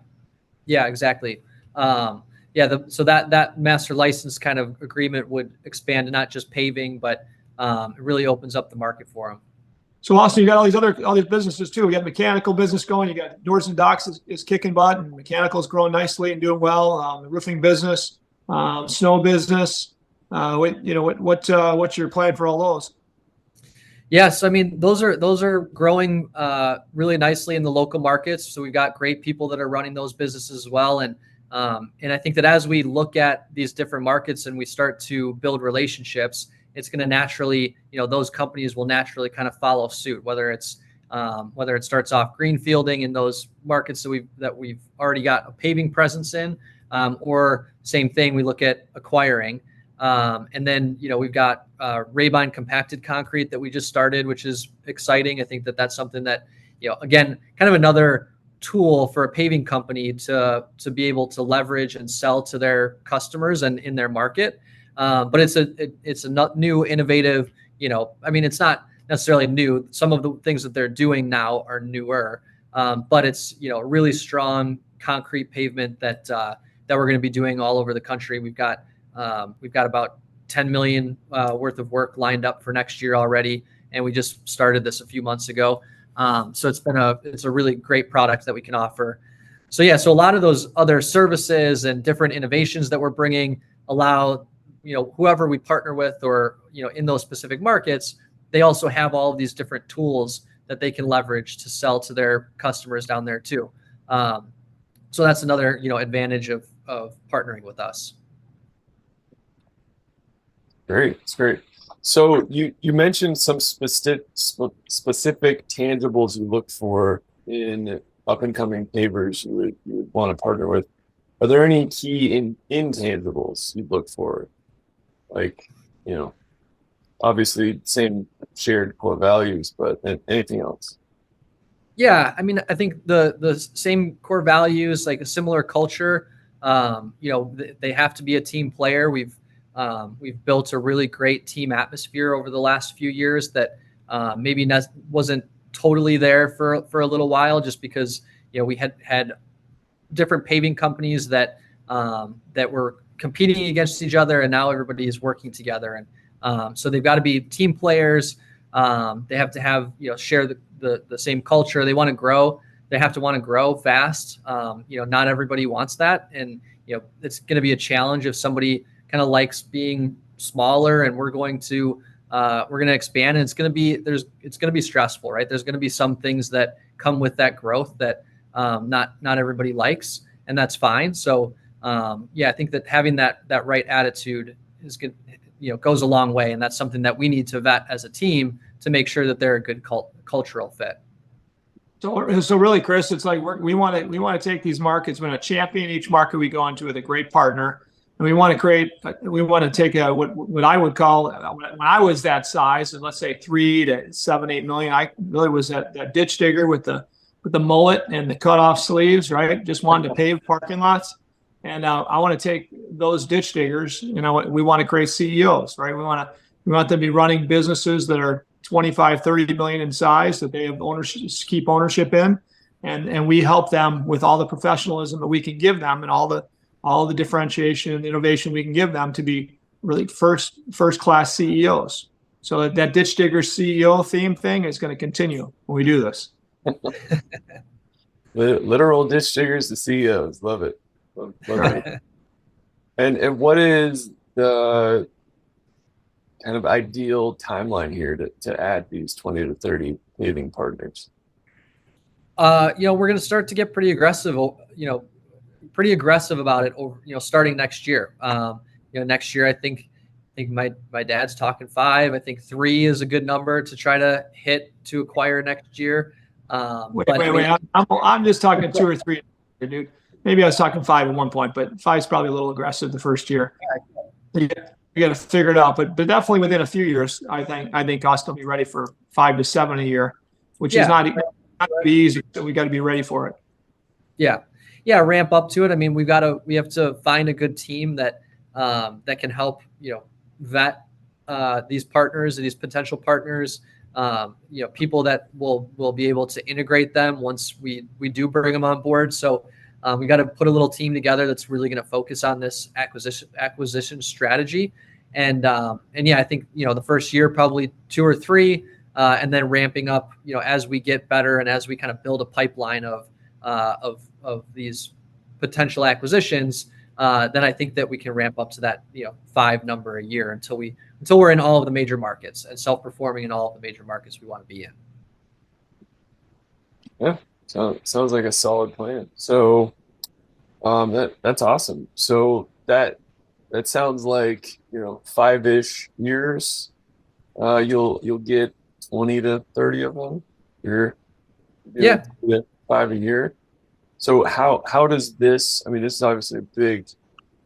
exactly. So that master license kind of agreement would expand to not just paving, but it really opens up the market for them. So Austin, you got all these businesses too. You got mechanical business going. You got doors and docks is kicking butt, and mechanical is growing nicely and doing well. The roofing business, snow business. What's your plan for all those? Yes, I mean those are growing really nicely in the local markets. So we've got great people that are running those businesses as well, and And I think that as we look at these different markets and we start to build relationships, it's going to naturally, those companies will naturally kind of follow suit, whether it starts off greenfielding in those markets that we've already got a paving presence in, or same thing, we look at acquiring. And then, we've got Rabine compacted concrete that we just started, which is exciting. I think that that's something that, again, kind of another tool for a paving company to be able to leverage and sell to their customers and in their market. But it's a new innovative, it's not necessarily new. Some of the things that they're doing now are newer, but it's, a really strong concrete pavement that we're going to be doing all over the country. We've got about 10 million worth of work lined up for next year already, and we just started this a few months ago. So it's a really great product that we can offer. So a lot of those other services and different innovations that we're bringing allow, whoever we partner with or, in those specific markets, they also have all of these different tools that they can leverage to sell to their customers down there too. So that's another, advantage of partnering with us. Great. It's great. So you mentioned some specific tangibles you look for in up and coming pavers you would want to partner with. Are there any key intangibles you look for? Like, obviously same shared core values, but anything else? Yeah, I think the same core values, like a similar culture. They have to be a team player. We've built a really great team atmosphere over the last few years that maybe wasn't totally there for a little while, just because we had different paving companies that were competing against each other, and now everybody is working together. And so they've got to be team players. They have to have share the same culture. They want to grow. They have to want to grow fast. Not everybody wants that, and it's going to be a challenge if somebody kind of likes being smaller, and we're going to expand, and it's going to be stressful, right? There's going to be some things that come with that growth that not everybody likes, and that's fine. So I think that having that right attitude is good, goes a long way, and that's something that we need to vet as a team to make sure that they're a good cultural fit. So really, Chris, it's like we want to take these markets. We want to champion each market we go into with a great partner. And we want to take what I would call, when I was that size, and let's say 3 to 7, 8 million, I really was that ditch digger with the mullet and the cut off sleeves, right? Just wanted to pave parking lots. And I want to take those ditch diggers, we want to create CEOs, right? We want them to be running businesses that are 25, 30 million in size, that they have keep ownership in. And we help them with all the professionalism that we can give them and all the differentiation and innovation we can give them to be really first class CEOs. So that ditch digger CEO theme thing is going to continue when we do this. Literal ditch diggers to CEOs. Love it. Love it. And what is the kind of ideal timeline here to add these 20 to 30 paving partners? We're going to start to get pretty aggressive about it over, starting next year. Next year, I think my dad's talking 5. I think 3 is a good number to try to hit to acquire next year. Wait. I'm just talking 2 or 3, dude. Maybe I was talking 5 at one point, but 5 is probably a little aggressive the first year. You got to figure it out, but definitely within a few years, I think us will be ready for 5 to 7 a year, which is not easy. So we got to be ready for it. Yeah, ramp up to it. I mean, we have to find a good team that can help vet these partners and these potential partners. People that will be able to integrate them once we do bring them on board. So we got to put a little team together that's really going to focus on this acquisition strategy. And I think the first year probably 2 or 3, and then ramping up as we get better and as we kind of build a pipeline of these potential acquisitions. Then I think that we can ramp up to that 5 number a year until we're in all of the major markets and self-performing in all of the major markets we want to be in. Yeah, sounds like a solid plan. So That's awesome. So that sounds like, 5-ish years. You'll get 20 to 30 of them. You're doing Yeah. 5 a year. So how does this? I mean, this is obviously a big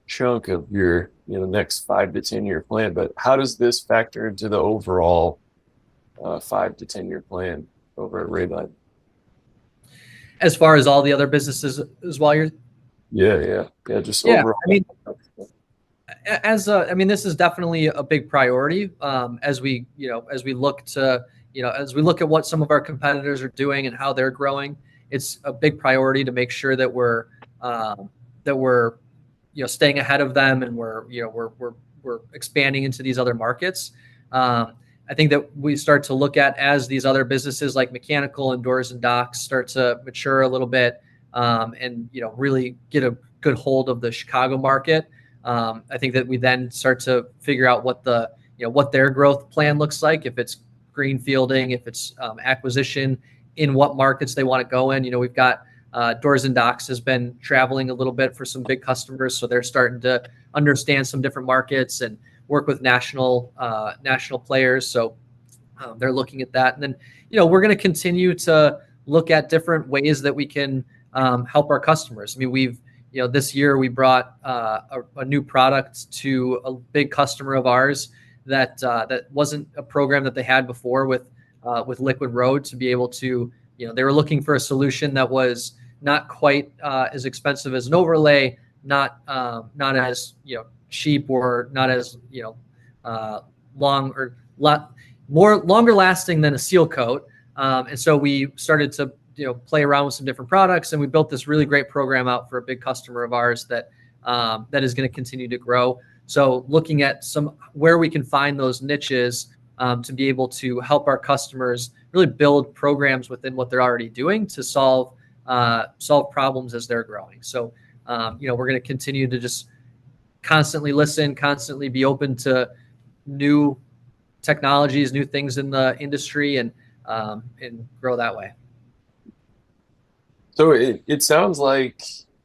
chunk of your next 5 to 10 year plan, but how does this factor into the overall 5 to 10 year plan over at Rabine? As far as all the other businesses as well, Yeah. Just yeah. overall. I mean, I mean, this is definitely a big priority as we, as we look to, as we look at what some of our competitors are doing and how they're growing. It's a big priority to make sure that we're staying ahead of them, and we're expanding into these other markets. I think that we start to look at, as these other businesses like mechanical and doors and docks start to mature a little bit, and really get a good hold of the Chicago market. I think that we then start to figure out what what their growth plan looks like. If it's greenfielding, if it's acquisition, in what markets they want to go in. We've got Doors and Docks has been traveling a little bit for some big customers, so they're starting to understand some different markets and work with national players. So they're looking at that, and then we're going to continue to look at different ways that we can help our customers. I mean, we've this year we brought a new product to a big customer of ours that wasn't a program that they had before with Liquid Road, to be able to, they were looking for a solution that was not quite as expensive as an overlay, not as cheap, or not as long or longer lasting than a seal coat. And so we started to play around with some different products, and we built this really great program out for a big customer of ours that is going to continue to grow. So looking at where we can find those niches to be able to help our customers really build programs within what they're already doing to solve problems as they're growing. So we're going to continue to just constantly listen, constantly be open to new technologies, new things in the industry, and grow that way. So it sounds like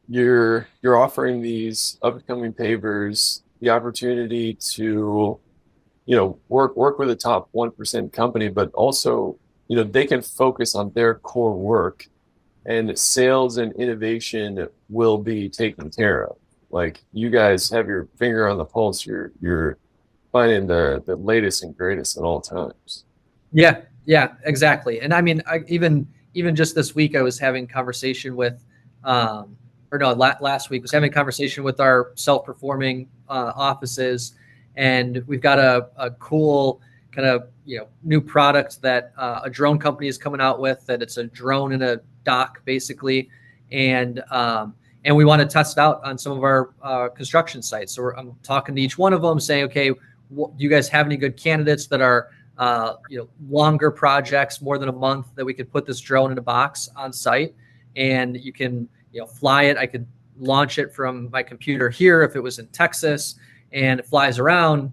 you're offering these upcoming pavers the opportunity to, work with a top 1% company, but also, they can focus on their core work, and sales and innovation will be taken care of. Like, you guys have your finger on the pulse. You're finding the latest and greatest at all times. Yeah, exactly. And I mean, even just this week, I was having conversation with, last week, I was having a conversation with our self-performing offices, and we've got a cool kind of new product that a drone company is coming out with. That it's a drone in a dock, basically, and we want to test it out on some of our construction sites. So I'm talking to each one of them, saying, okay, do you guys have any good candidates that are longer projects, more than a month, that we could put this drone in a box on site, and you can fly it. I could launch it from my computer here if it was in Texas, and it flies around,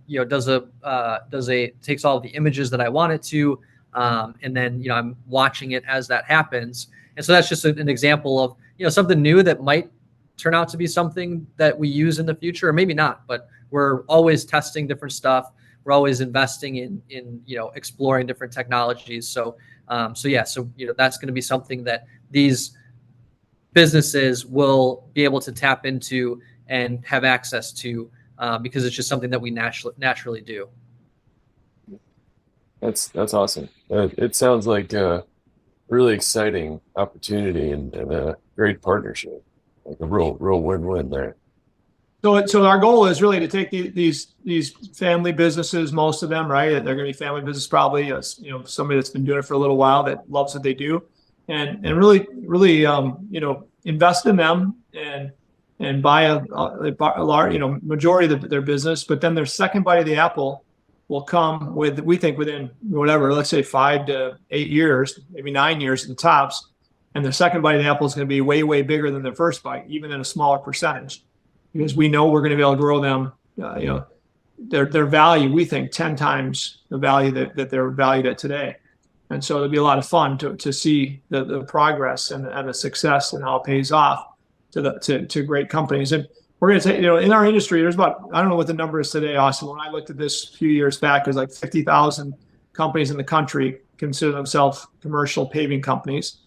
takes all the images that I want it to, and then I'm watching it as that happens. And so that's just an example of something new that might turn out to be something that we use in the future, or maybe not. But we're always testing different stuff. We're always investing in exploring different technologies. So that's going to be something that these businesses will be able to tap into and have access to, because it's just something that we naturally do. That's awesome. It sounds like a really exciting opportunity and a great partnership, like a real win-win there. So our goal is really to take these family businesses, most of them, right? They're going to be family business, probably, somebody that's been doing it for a little while that loves what they do, and really invest in them and buy a large, majority of their business. But then their second bite of the apple will come with, we think, within whatever, let's say 5 to 8 years, maybe 9 years at the tops. And their second bite of the apple is going to be way, way bigger than their first bite, even in a smaller percentage, because we know we're going to be able to grow them, their value, we think 10 times the value that they're valued at today. And so it'll be a lot of fun to see the progress and the success and how it pays off. to great companies. And we're going to say, in our industry, there's about, I don't know what the number is today, Austin. When I looked at this a few years back, there's like 50,000 companies in the country consider themselves commercial paving companies.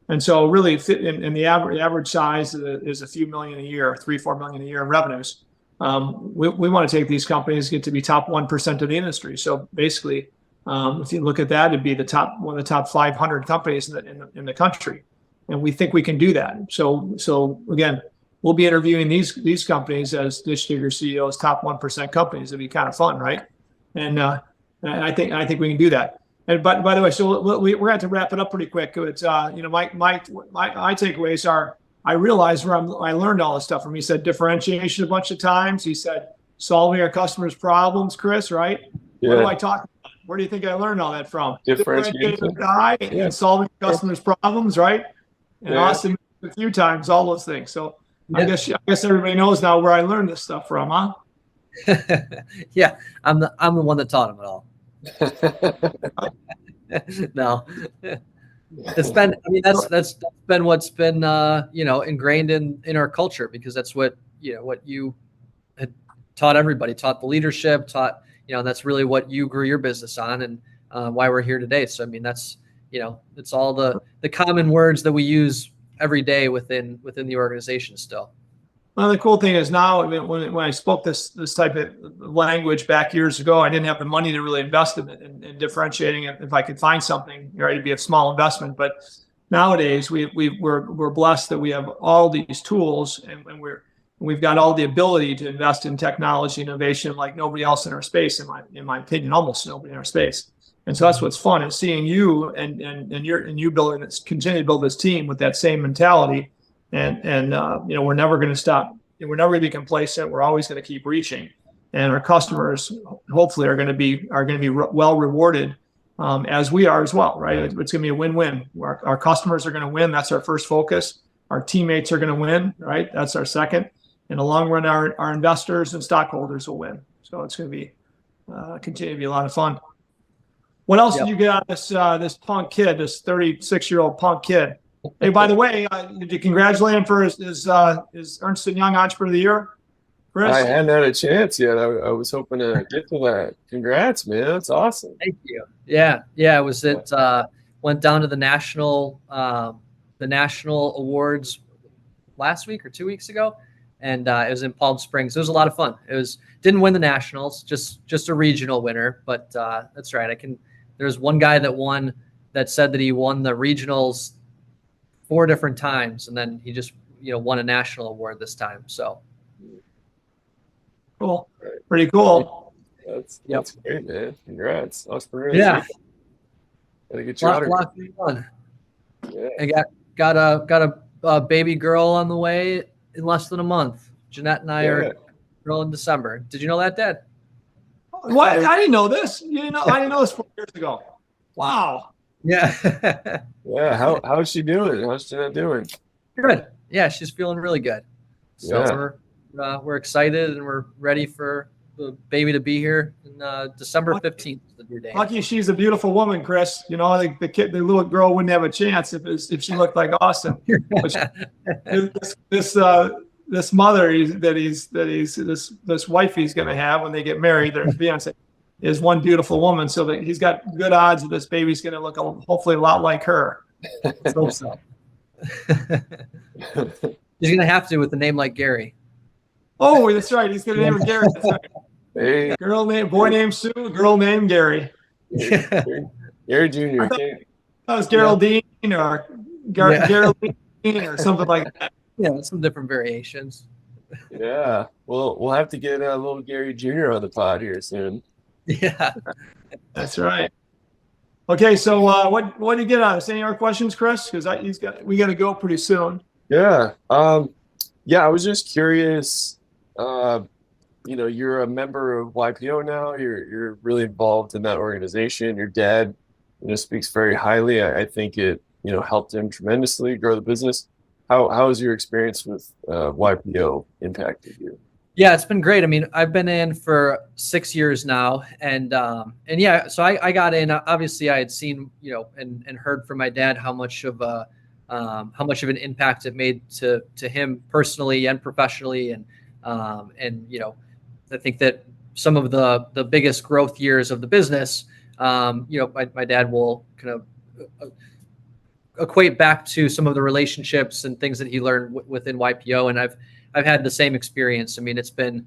And so really, and the average size is a few million a year, 3-4 million a year in revenues. We want to take these companies, get to be top 1% of the industry. So basically, if you look at that, it'd be one of the top 500 companies in the country. And we think we can do that. So again, we'll be interviewing these companies as Ditch Digger CEOs, top 1% companies. It'd be kind of fun, right? And I think we can do that. And by the way, so we're going to have to wrap it up pretty quick. It's my takeaways are, I realized where I learned all this stuff from. He said differentiation a bunch of times. He said solving our customers' problems, Chris, right? Yeah. What do I talk about? Where do you think I learned all that from? Differentiation. And solving customers' problems, right? And Austin a few times, all those things. So I guess everybody knows now where I learned this stuff from, huh? Yeah, I'm the one that taught him it all. No, it's been, I mean, that's been what's been ingrained in our culture, because that's what you had taught everybody, taught the leadership, taught, that's really what you grew your business on, and why we're here today. So I mean, that's it's all the common words that we use every day within the organization still. Well, the cool thing is now, I mean, when I spoke this type of language back years ago, I didn't have the money to really invest in it and differentiating it. If I could find something, it'd be a small investment. But nowadays, we're blessed that we have all these tools, and we've got all the ability to invest in technology innovation like nobody else in our space. In my opinion, almost nobody in our space. And so that's what's fun, is seeing you and you continue to build this team with that same mentality. And we're never going to stop. We're never going to be complacent. We're always going to keep reaching, and our customers hopefully are going to be well rewarded, as we are as well, right? It's going to be a win-win. Our customers are going to win. That's our first focus. Our teammates are going to win, right? That's our second. In the long run, our investors and stockholders will win. So it's going to be continue to be a lot of fun. What else did you get out of this punk kid, this 36-year-old punk kid? Hey, by the way, did you congratulate him for his Ernst & Young Entrepreneur of the Year, Chris? I hadn't had a chance yet. I was hoping to get to that. Congrats, man. That's awesome. Thank you. Yeah. It was went down to the national awards last week or 2 weeks ago, and it was in Palm Springs. It was a lot of fun. Didn't win the nationals, just a regional winner, but that's right. There's one guy that said that he won the regionals 4 different times, and then he just won a national award this time. So cool, pretty cool. That's great, man. Congrats, entrepreneur. Yeah, gotta get you out of here. Fun. Yeah. I got a baby girl on the way in less than a month. Jeanette and I are girl in December. Did you know that, Dad? What? I didn't know this. I didn't know this 4 years ago. Wow. Yeah. Yeah. How's she doing? How's Jeanette doing? Good. Yeah, she's feeling really good. So we're excited, and we're ready for the baby to be here. And December 15th is the due date. Lucky she's a beautiful woman, Chris. The little girl wouldn't have a chance if she looked like Austin. This mother this wife he's going to have when they get married, their fiance, is one beautiful woman. So that he's got good odds that this baby's going to look hopefully a lot like her. Let's hope so. He's going to have to with a name like Gary. Oh, that's right. He's going to name him Gary. That's right. Hey. Boy named Sue, girl named Gary. Gary Jr. That was Geraldine or Geraldine or something like that. Yeah, some different variations. Yeah, we'll have to get a little Gary Jr. on the pod here soon. Yeah, that's right. Okay, so what do you get out of this? Any other questions, Chris? Because we got to go pretty soon. Yeah, I was just curious. You're a member of YPO now. You're really involved in that organization. Your dad, speaks very highly. I think it, helped him tremendously grow the business. How has your experience with YPO impacted you? Yeah, it's been great. I mean, I've been in for 6 years now, and so I got in. Obviously, I had seen, and heard from my dad how much of a how much of an impact it made to him personally and professionally. And I think that some of the biggest growth years of the business, my dad will kind of equate back to some of the relationships and things that he learned within YPO. And I've had the same experience. I mean, it's been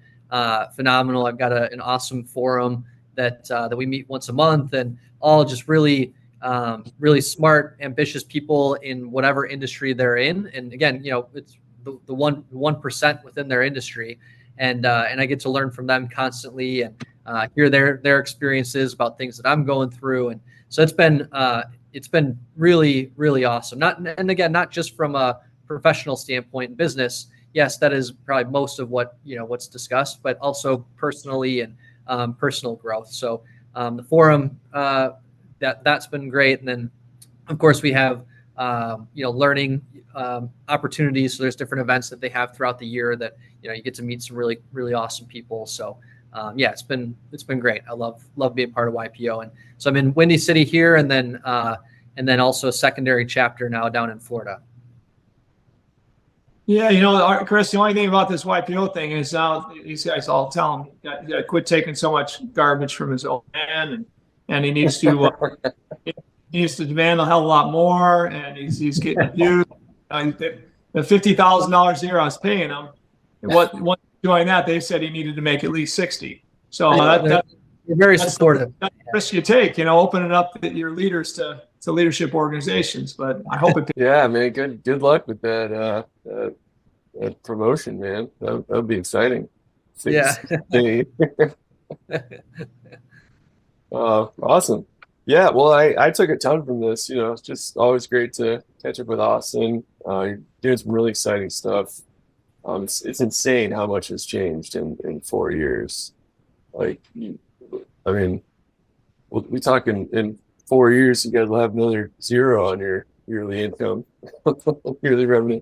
phenomenal. I've got an awesome forum that we meet once a month, and all just really smart, ambitious people in whatever industry they're in. And again, it's the 1% within their industry, and I get to learn from them constantly and hear their experiences about things that I'm going through. And so it's been really, really awesome. Not just from a professional standpoint in business. Yes, that is probably most of what's discussed, but also personally and personal growth. So the forum, that's been great. And then of course we have learning opportunities. So there's different events that they have throughout the year that you get to meet some really, really awesome people. So it's been great. I love being part of YPO. And so I'm in Windy City here, and then also a secondary chapter now down in Florida. Yeah, Chris, the only thing about this YPO thing is these guys all tell him you got to quit taking so much garbage from his old man, and he needs to demand a hell of a lot more, and he's getting abused. The $50,000 a year I was paying him, once doing that, they said he needed to make at least 60. So they're very supportive. That's the risk you take, opening up your leaders to leadership organizations. But I hope it. Yeah, man. Good luck with that promotion, man. That would be exciting. Yeah. Awesome. Yeah. Well, I took a ton from this. It's just always great to catch up with Austin. You're doing some really exciting stuff. It's insane how much has changed in 4 years. Like, I mean, we talk in 4 years, you guys will have another zero on your yearly income, yearly revenue.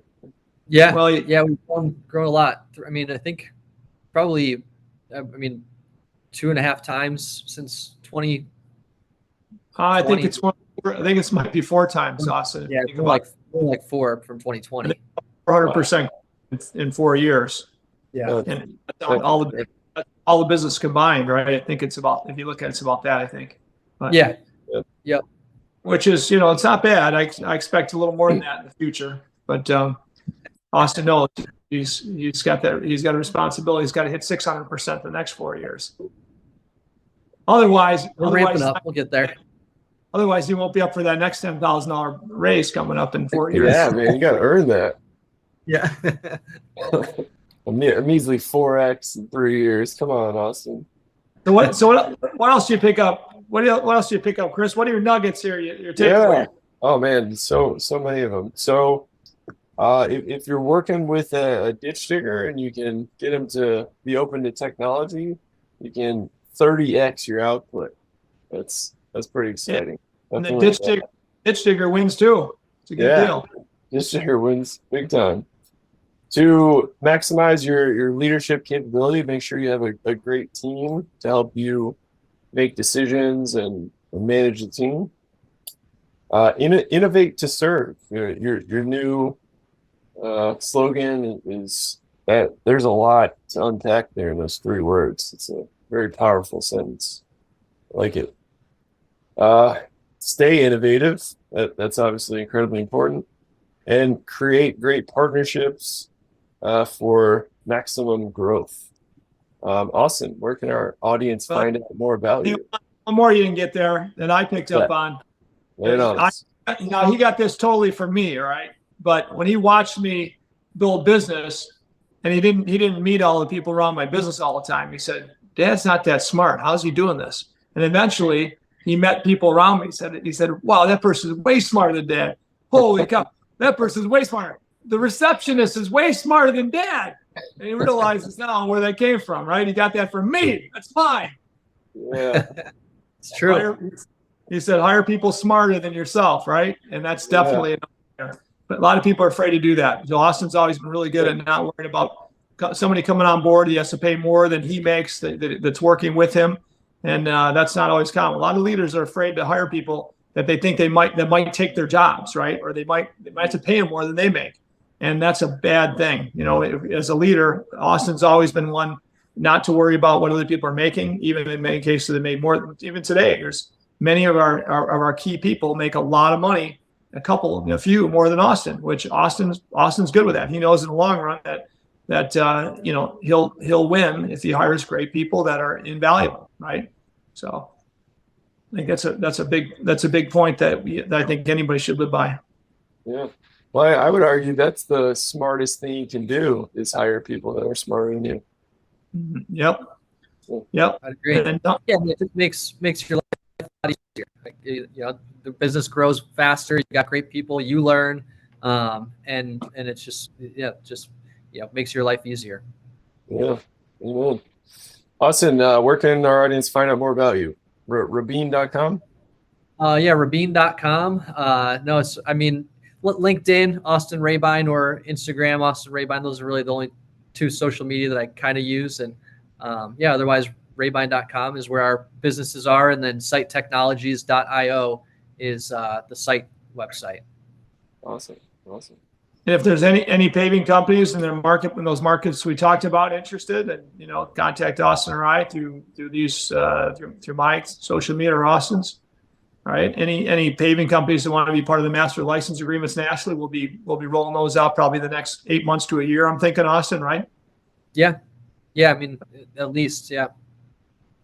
Yeah. Well, yeah, we've grown a lot. I mean, I think probably, 2.5 times since 20. I think it might be 4 times, Austin. Yeah, like 4 from 2020. 400% in 4 years. Yeah. And all the business combined, right? I think it's about, if you look at it, it's about that, I think. But, yeah. Yep. Which is, it's not bad. I expect a little more than that in the future. But Austin knows he's got a responsibility. He's got to hit 600% the next 4 years. Otherwise, we're ramping up. We'll get there. Otherwise, he won't be up for that next $10,000 raise coming up in 4 years. Yeah, man, you got to earn that. Yeah. A measly 4x in 3 years. Come on, Austin. So what else do you pick up? What else do you pick up, Chris? What are your nuggets here? You're taking away? Oh man, so many of them. So if you're working with a ditch digger and you can get him to be open to technology, you can 30x your output. That's pretty exciting. Yeah. And the ditch digger wins too. It's a good deal. Ditch digger wins big time. To maximize your leadership capability, make sure you have a great team to help you make decisions and manage the team. Innovate to serve. Your new slogan is that there's a lot to unpack there in those 3 words. It's a very powerful sentence. I like it. Stay innovative. That's obviously incredibly important. And create great partnerships for maximum growth. Austin, where can our audience find out more about you? One more you didn't get there that I picked up on. Now, he got this totally from me, all right? But when he watched me build business, and he didn't meet all the people around my business all the time, he said, Dad's not that smart. How's he doing this? And eventually, he met people around me. He said, wow, that person is way smarter than Dad. Holy cow, that person is way smarter. The receptionist is way smarter than Dad. And he realizes now where that came from, right? He got that from me. That's fine. Yeah. It's true. He said, hire people smarter than yourself, right? And that's definitely but a lot of people are afraid to do that. So Austin's always been really good at not worrying about somebody coming on board. He has to pay more than he makes that's working with him. And that's not always common. A lot of leaders are afraid to hire people that they think that might take their jobs, right? Or they might have to pay them more than they make. And that's a bad thing. You know, as a leader, Austin's always been one not to worry about what other people are making, even in many cases they make more. Even today, there's many of our key people make a lot of money, a few more than Austin, which Austin's good with that. He knows in the long run that you know, he'll win if he hires great people that are invaluable, right? So I think that's a big point that I think anybody should live by. Yeah. Well, I would argue that's the smartest thing you can do is hire people that are smarter than you. Yep. Yep. I agree. And Yeah, it makes your life a lot easier. Like, you know, the business grows faster. You got great people. You learn, and it's just makes your life easier. Yeah. Amen. Austin, where can our audience find out more about you? Rabine.com? Yeah, Rabine.com. No, I mean, LinkedIn, Austin Rabine, or Instagram, Austin Rabine. Those are really the only two social media that I kind of use. And otherwise, Rabine.com is where our businesses are. And then SiteTechnologies.io is the site website. Awesome. And if there's any paving companies in those markets we talked about interested, and you know, contact Austin or I through my social media or Austin's. All right. Any paving companies that want to be part of the master license agreements nationally, we'll be rolling those out probably the next 8 months to a year. I'm thinking, Austin, right? Yeah. I mean, at least, yeah.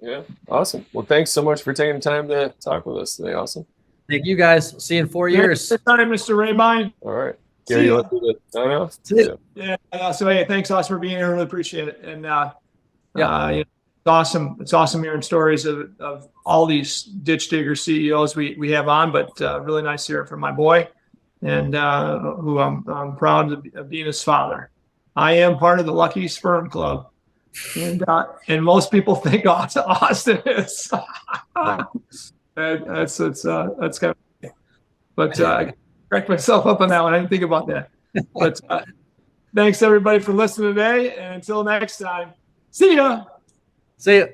Yeah. Awesome. Well, thanks so much for taking the time to talk with us today, Austin. Thank you, guys. See you in 4 years. Good time, Mr. Rabine. All right. Gary, you want to do the sign off? Yeah. So hey, thanks, Austin, for being here. Really appreciate it. And you know, it's awesome. It's awesome hearing stories of all these ditch digger CEOs we have on, but really nice hearing from my boy, and who I'm proud of being his father. I am part of the Lucky Sperm Club, and most people think Austin is. That's kind of, but I correct myself up on that one. I didn't think about that. But thanks everybody for listening today, and until next time, see ya. See ya.